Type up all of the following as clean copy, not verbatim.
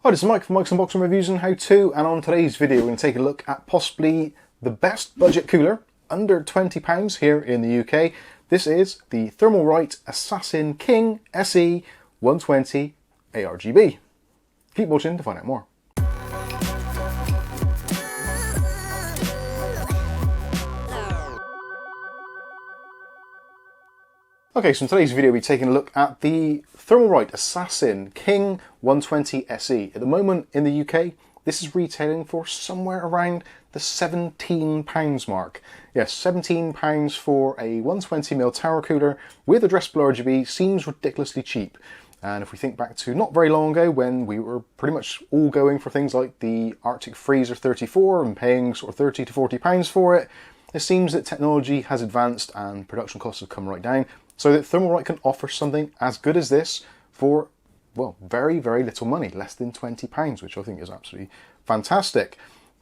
Hi, this is Mike from Mike's Unboxing Reviews and How To, and on today's video we're going to take a look at possibly the best budget cooler under £20 here in the UK. This is the Thermalright Assassin King SE 120 ARGB. Keep watching to find out more. Okay, so in today's video we're taking a look at the Thermalright Assassin King 120 SE. At the moment in the UK, this is retailing for somewhere around the £17 mark. Yes, £17 for a 120mm tower cooler with addressable RGB seems ridiculously cheap. And if we think back to not very long ago when we were pretty much all going for things like the Arctic Freezer 34 and paying sort of £30 to £40 for it, it seems that technology has advanced and production costs have come right down, so that Thermalright can offer something as good as this for, well, very, very little money, less than £20, which I think is absolutely fantastic.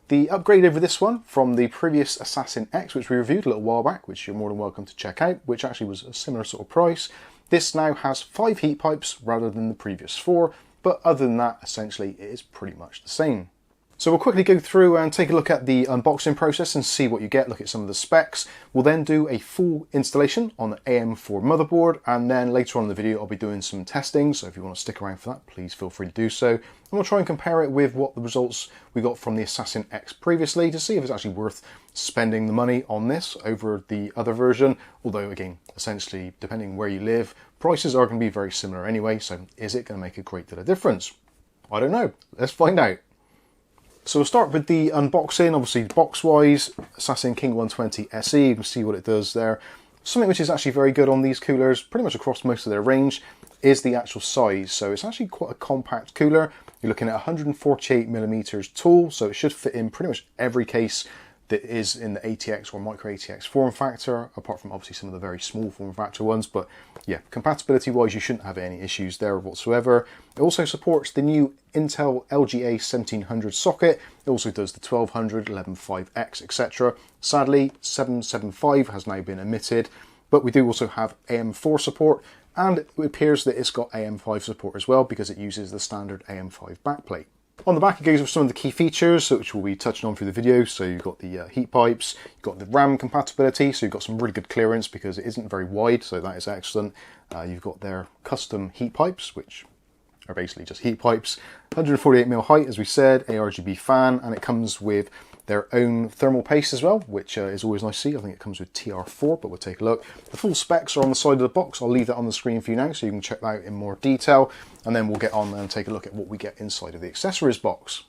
The upgrade over this one from the previous Assassin X, which we reviewed a little while back, which you're more than welcome to check out, which actually was a similar sort of price. This now has 5 heat pipes rather than the previous 4, but other than that, essentially, it is pretty much the same. So we'll quickly go through and take a look at the unboxing process and see what you get, look at some of the specs. We'll then do a full installation on the AM4 motherboard, and then later on in the video I'll be doing some testing, so if you want to stick around for that, please feel free to do so. And we'll try and compare it with what the results we got from the Assassin X previously to see if it's actually worth spending the money on this over the other version. Although again, essentially, depending where you live, prices are going to be very similar anyway, so is it going to make a great deal of difference? I don't know. Let's find out. So we'll start with the unboxing. Obviously, box-wise, Assassin King 120 SE, you can see what it does there. Something which is actually very good on these coolers, pretty much across most of their range, is the actual size. So it's actually quite a compact cooler. You're looking at 148mm tall, so it should fit in pretty much every case that is in the ATX or Micro ATX form factor, apart from obviously some of the very small form factor ones. But yeah, compatibility wise, you shouldn't have any issues there whatsoever. It also supports the new Intel LGA 1700 socket. It also does the 1200, 11.5X, etc. Sadly, 775 has now been omitted, but we do also have AM4 support, and it appears that it's got AM5 support as well because it uses the standard AM5 backplate. On the back it goes with some of the key features which we'll be touching on through the video. So you've got the heat pipes, you've got the RAM compatibility, so you've got some really good clearance because it isn't very wide, so that is excellent. You've got their custom heat pipes, which are basically just heat pipes. 148mm height, as we said, ARGB fan, and it comes with their own thermal paste as well, which is always nice to see. I think it comes with TR4, but we'll take a look. The full specs are on the side of the box. I'll leave that on the screen for you now so you can check that out in more detail, and then we'll get on and take a look at what we get inside of the accessories box.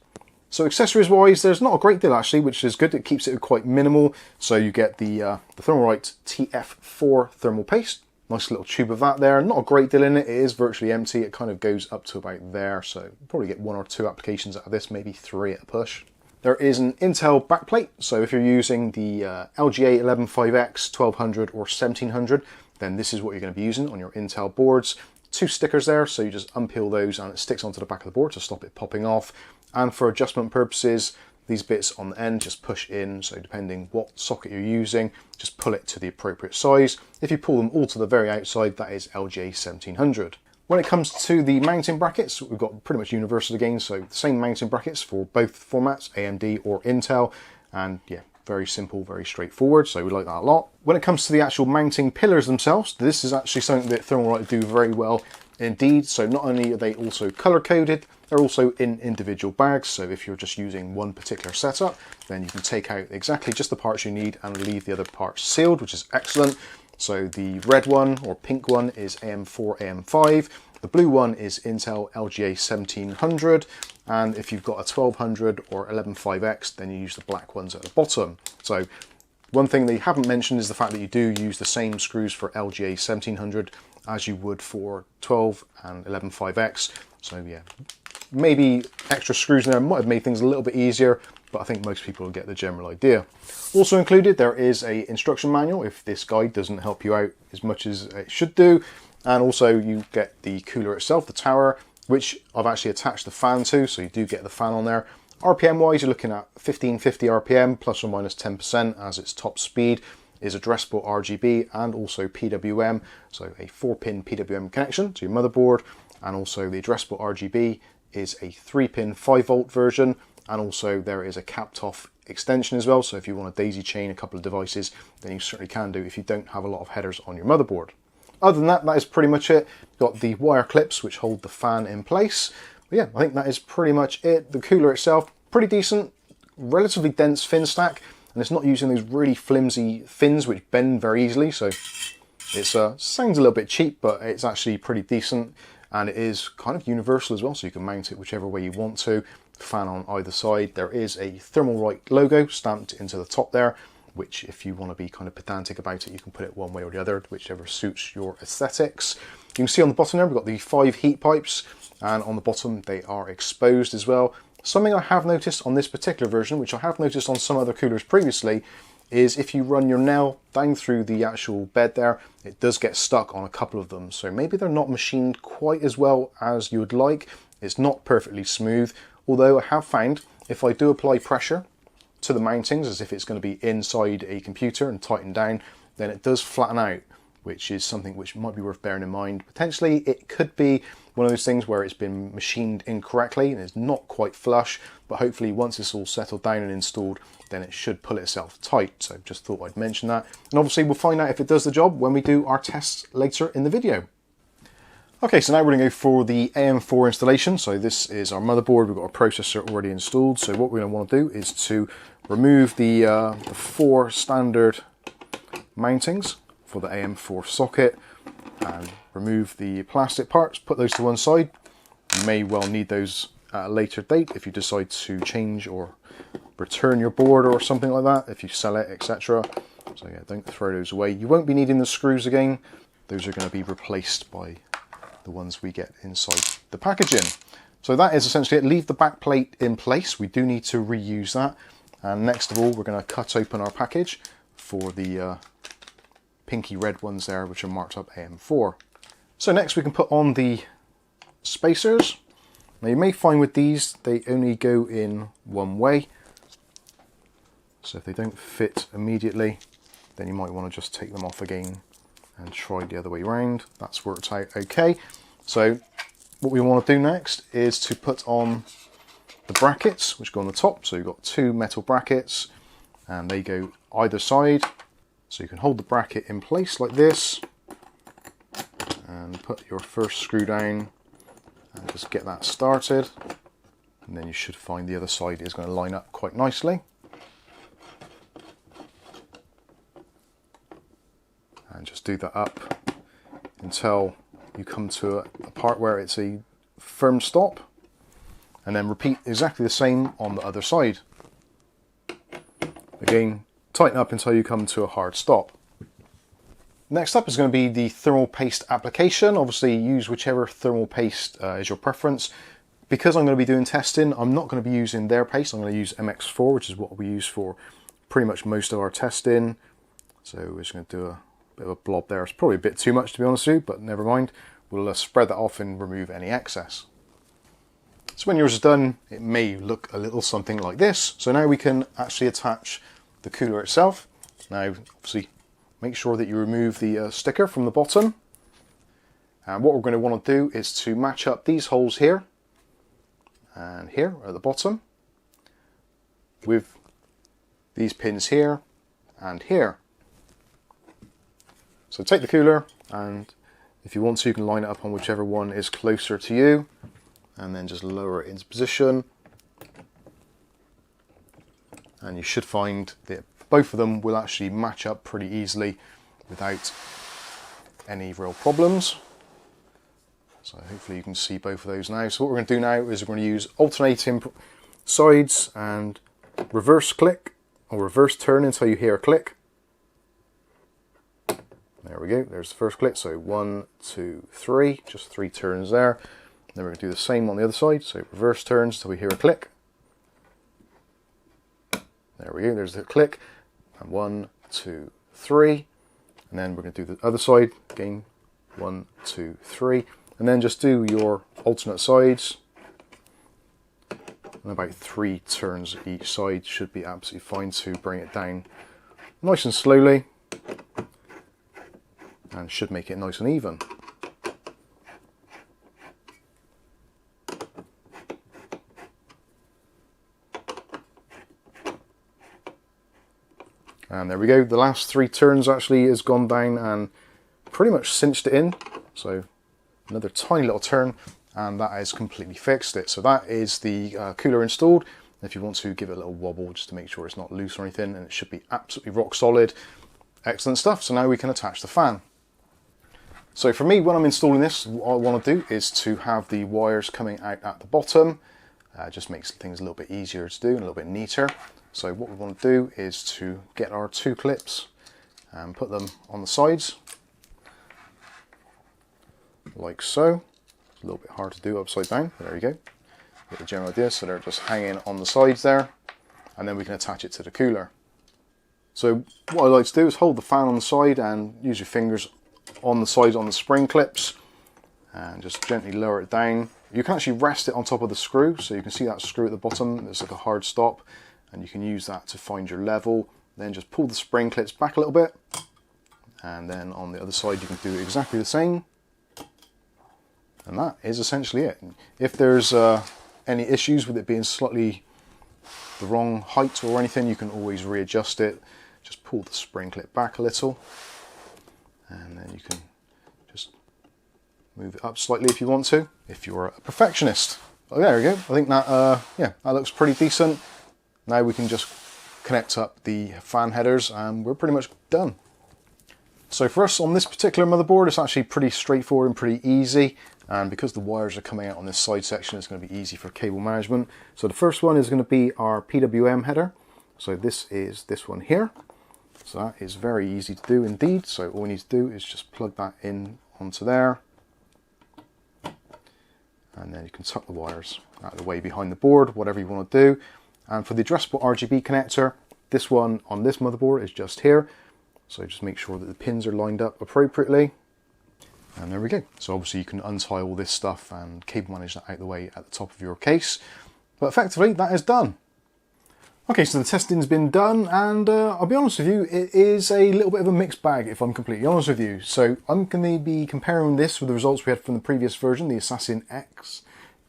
So accessories wise, there's not a great deal actually, which is good. It keeps it quite minimal. So you get the Thermalright TF4 thermal paste. Nice little tube of that there. Not a great deal in it. It is virtually empty. It kind of goes up to about there. So you'll probably get 1 or 2 applications out of this, maybe 3 at a push. There is an Intel backplate, so if you're using the LGA 11.5X, 1200 or 1700, then this is what you're going to be using on your Intel boards. 2 stickers there, so you just unpeel those and it sticks onto the back of the board to stop it popping off. And for adjustment purposes, these bits on the end just push in, so depending what socket you're using, just pull it to the appropriate size. If you pull them all to the very outside, that is LGA 1700. When it comes to the mounting brackets, we've got pretty much universal again, so the same mounting brackets for both formats, AMD or Intel, and yeah, very simple, very straightforward, so we like that a lot. When it comes to the actual mounting pillars themselves, this is actually something that Thermalright do very well indeed. So not only are they also color-coded, they're also in individual bags, so if you're just using one particular setup, then you can take out exactly just the parts you need and leave the other parts sealed, which is excellent. So the red one or pink one is AM4, AM5. The blue one is Intel LGA 1700. And if you've got a 1200 or 11.5X, then you use the black ones at the bottom. So one thing they haven't mentioned is the fact that you do use the same screws for LGA 1700 as you would for 12 and 11.5X. So yeah, maybe extra screws in there might have made things a little bit easier, but I think most people will get the general idea. Also included, there is a instruction manual if this guide doesn't help you out as much as it should do. And also you get the cooler itself, the tower, which I've actually attached the fan to, so you do get the fan on there. RPM wise, you're looking at 1550 RPM, plus or minus 10%, as its top speed is addressable RGB and also PWM, so a 4-pin PWM connection to your motherboard, and also the addressable RGB is a 3-pin 5-volt version, and also there is a capped off extension as well, so if you want to daisy chain a couple of devices, then you certainly can do if you don't have a lot of headers on your motherboard. Other than that, that is pretty much it. You've got the wire clips which hold the fan in place. But yeah, I think that is pretty much it. The cooler itself, pretty decent, relatively dense fin stack, and it's not using those really flimsy fins which bend very easily, so it sounds a little bit cheap, but it's actually pretty decent, and it is kind of universal as well, so you can mount it whichever way you want to. Fan on either side. There is a Thermalright logo stamped into the top there, which if you want to be kind of pedantic about it, you can put it one way or the other, whichever suits your aesthetics. You can see on the bottom there, we've got the 5 heat pipes, and on the bottom they are exposed as well. Something I have noticed on this particular version, which I have noticed on some other coolers previously, is if you run your nail down through the actual bed there, it does get stuck on a couple of them. So maybe they're not machined quite as well as you would like. It's not perfectly smooth, although I have found if I do apply pressure to the mountings as if it's going to be inside a computer and tighten down, then it does flatten out, which is something which might be worth bearing in mind. Potentially it could be one of those things where it's been machined incorrectly and it's not quite flush, but hopefully once it's all settled down and installed, then it should pull itself tight. So just thought I'd mention that. And obviously we'll find out if it does the job when we do our tests later in the video. Okay, so now we're going to go for the AM4 installation. So this is our motherboard. We've got a processor already installed. So what we're going to want to do is to remove the 4 standard mountings for the AM4 socket and remove the plastic parts, put those to one side. You may well need those at a later date if you decide to change or return your board or something like that, if you sell it, etc. So yeah, don't throw those away. You won't be needing the screws again. Those are going to be replaced by the ones we get inside the packaging. So that is essentially it. Leave the back plate in place. We do need to reuse that. And next of all, we're going to cut open our package for the pinky red ones there, which are marked up AM4. So next we can put on the spacers. Now you may find with these, they only go in one way. So if they don't fit immediately, then you might want to just take them off again and try the other way around. That's worked out okay. So what we want to do next is to put on the brackets which go on the top. So you've got 2 metal brackets and they go either side. So you can hold the bracket in place like this and put your first screw down and just get that started. And then you should find the other side is going to line up quite nicely. And just do that up until you come to a part where it's a firm stop, and then repeat exactly the same on the other side. Again, tighten up until you come to a hard stop. Next up is going to be the thermal paste application. Obviously use whichever thermal paste is your preference. Because I'm going to be doing testing, I'm not going to be using their paste. I'm going to use MX4, which is what we use for pretty much most of our testing. So we're just going to do a bit of a blob there. It's probably a bit too much to be honest with you, but never mind. We'll spread that off and remove any excess. So when yours is done, it may look a little something like this. So now we can actually attach the cooler itself. Now obviously make sure that you remove the sticker from the bottom. And what we're going to want to do is to match up these holes here and here at the bottom with these pins here and here. So take the cooler, and if you want to, you can line it up on whichever one is closer to you, and then just lower it into position. And you should find that both of them will actually match up pretty easily without any real problems. So hopefully you can see both of those now. So what we're going to do now is we're going to use alternating sides and reverse click or reverse turn until you hear a click. There we go, there's the first click. So 1, 2, 3, just 3 turns there. Then we're going to do the same on the other side. So reverse turns until we hear a click. There we go, there's the click. And 1, 2, 3. And then we're going to do the other side again. 1, 2, 3. And then just do your alternate sides. And about 3 turns each side should be absolutely fine to bring it down nice and slowly. And should make it nice and even. And there we go, the last 3 turns actually has gone down and pretty much cinched it in. So another tiny little turn and that has completely fixed it. So that is the cooler installed. If you want to give it a little wobble just to make sure it's not loose or anything, and it should be absolutely rock solid. Excellent stuff. So now we can attach the fan. So for me, when I'm installing this, what I want to do is to have the wires coming out at the bottom. Just makes things a little bit easier to do and a little bit neater. So what we want to do is to get our 2 clips and put them on the sides, like so. It's a little bit hard to do upside down, but there you go. Get the general idea, so they're just hanging on the sides there, and then we can attach it to the cooler. So what I like to do is hold the fan on the side and use your fingers on the sides on the spring clips and just gently lower it down. You can actually rest it on top of the screw, so you can see that screw at the bottom, there's like a hard stop, and you can use that to find your level. Then just pull the spring clips back a little bit, and then on the other side you can do exactly the same. And that is essentially it. If there's any issues with it being slightly the wrong height or anything, you can always readjust it. Just pull the spring clip back a little, and then you can just move it up slightly if you want to, if you're a perfectionist. Oh, there we go. I think that, yeah, that looks pretty decent. Now we can just connect up the fan headers and we're pretty much done. So for us on this particular motherboard, it's actually pretty straightforward and pretty easy. And because the wires are coming out on this side section, it's going to be easy for cable management. So the first one is going to be our PWM header. So this is this one here. So that is very easy to do indeed. So all we need to do is just plug that in onto there. And then you can tuck the wires out of the way behind the board, whatever you want to do. And for the addressable RGB connector, this one on this motherboard is just here. So just make sure that the pins are lined up appropriately. And there we go. So obviously you can untie all this stuff and cable manage that out the way at the top of your case. But effectively that is done. Okay, so the testing's been done, and I'll be honest with you, it is a little bit of a mixed bag if I'm completely honest with you. So I'm going to be comparing this with the results we had from the previous version, the Assassin X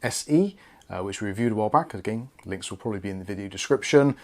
SE, which we reviewed a while back. Again, links will probably be in the video description.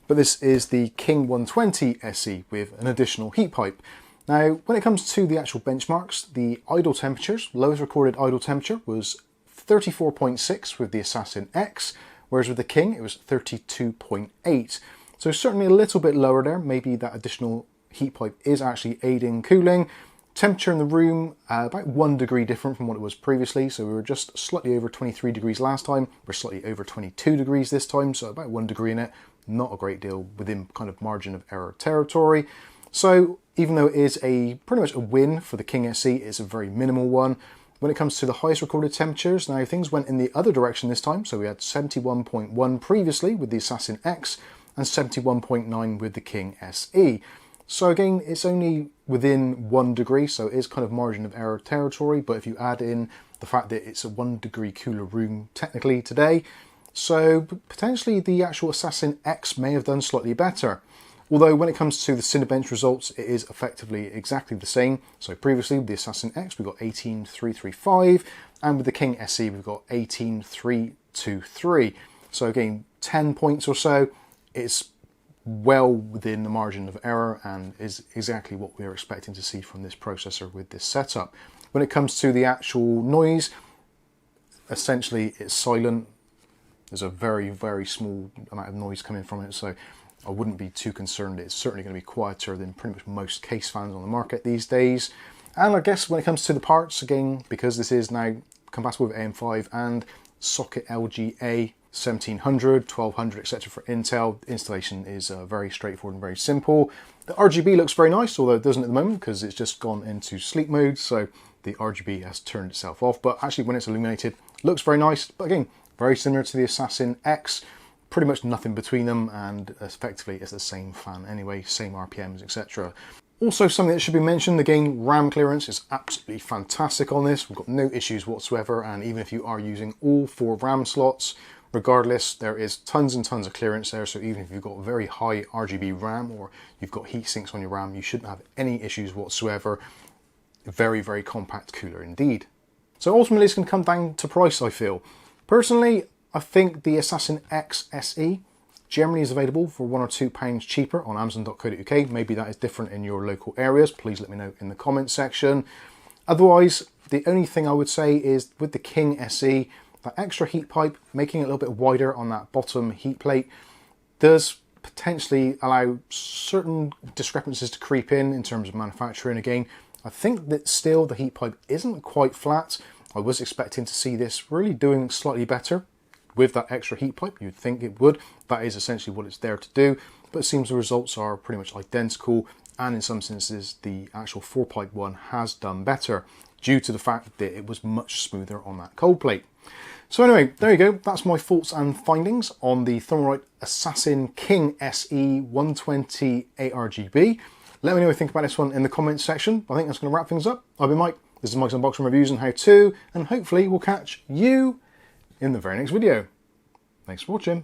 But this is the King 120 SE with an additional heat pipe. Now, when it comes to the actual benchmarks, the idle temperatures, lowest recorded idle temperature was 34.6 with the Assassin X, whereas with the King it was 32.8. So certainly a little bit lower there. Maybe that additional heat pipe is actually aiding cooling. Temperature in the room, about 1 degree different from what it was previously. So we were just slightly over 23 degrees last time. We're slightly over 22 degrees this time, so about 1 degree in it. Not a great deal within kind of margin of error territory. So even though it is pretty much a win for the King SE, it's a very minimal one. When it comes to the highest recorded temperatures, now things went in the other direction this time. So we had 71.1 previously with the Assassin X and 71.9 with the King SE. So again, it's only within 1 degree, so it is kind of margin of error territory. But if you add in the fact that it's a 1 degree cooler room technically today, so potentially the actual Assassin X may have done slightly better. Although when it comes to the Cinebench results, it is effectively exactly the same. So previously with the Assassin X, we got 18.335, and with the King SE, we've got 18.323. So again, 10 points or so. It's well within the margin of error and is exactly what we're expecting to see from this processor with this setup. When it comes to the actual noise, essentially it's silent. There's a very, very small amount of noise coming from it, so I wouldn't be too concerned. It's certainly going to be quieter than pretty much most case fans on the market these days. And I guess when it comes to the parts, again, because this is now compatible with AM5 and socket LGA 1700, 1200, etc. for Intel, installation is very straightforward and very simple. The RGB looks very nice, although it doesn't at the moment because it's just gone into sleep mode, so the RGB has turned itself off. But actually when it's illuminated, it looks very nice. But again, very similar to the Assassin X, pretty much nothing between them, and effectively it's the same fan anyway, same RPMs, etc. Also, something that should be mentioned, again, RAM clearance is absolutely fantastic on this. We've got no issues whatsoever, and even if you are using all 4 RAM slots, regardless, there is tons and tons of clearance there. So even if you've got very high RGB RAM or you've got heat sinks on your RAM, you shouldn't have any issues whatsoever. Very, very compact cooler indeed. So ultimately it's going to come down to price, I feel. Personally, I think the Assassin X SE generally is available for £1 or £2 cheaper on Amazon.co.uk. Maybe that is different in your local areas. Please let me know in the comments section. Otherwise, the only thing I would say is with the King SE, that extra heat pipe, making it a little bit wider on that bottom heat plate, does potentially allow certain discrepancies to creep in terms of manufacturing. Again, I think that still the heat pipe isn't quite flat. I was expecting to see this really doing slightly better with that extra heat pipe. You'd think it would. That is essentially what it's there to do, but it seems the results are pretty much identical, and in some instances the actual 4-pipe one has done better due to the fact that it was much smoother on that cold plate. So anyway, there you go. That's my thoughts and findings on the Thermalright Assassin King SE 120 ARGB. Let me know what you think about this one in the comments section. I think that's going to wrap things up. I've been Mike. This is Mike's Unboxing Reviews and How To, and hopefully we'll catch you in the very next video. Thanks for watching.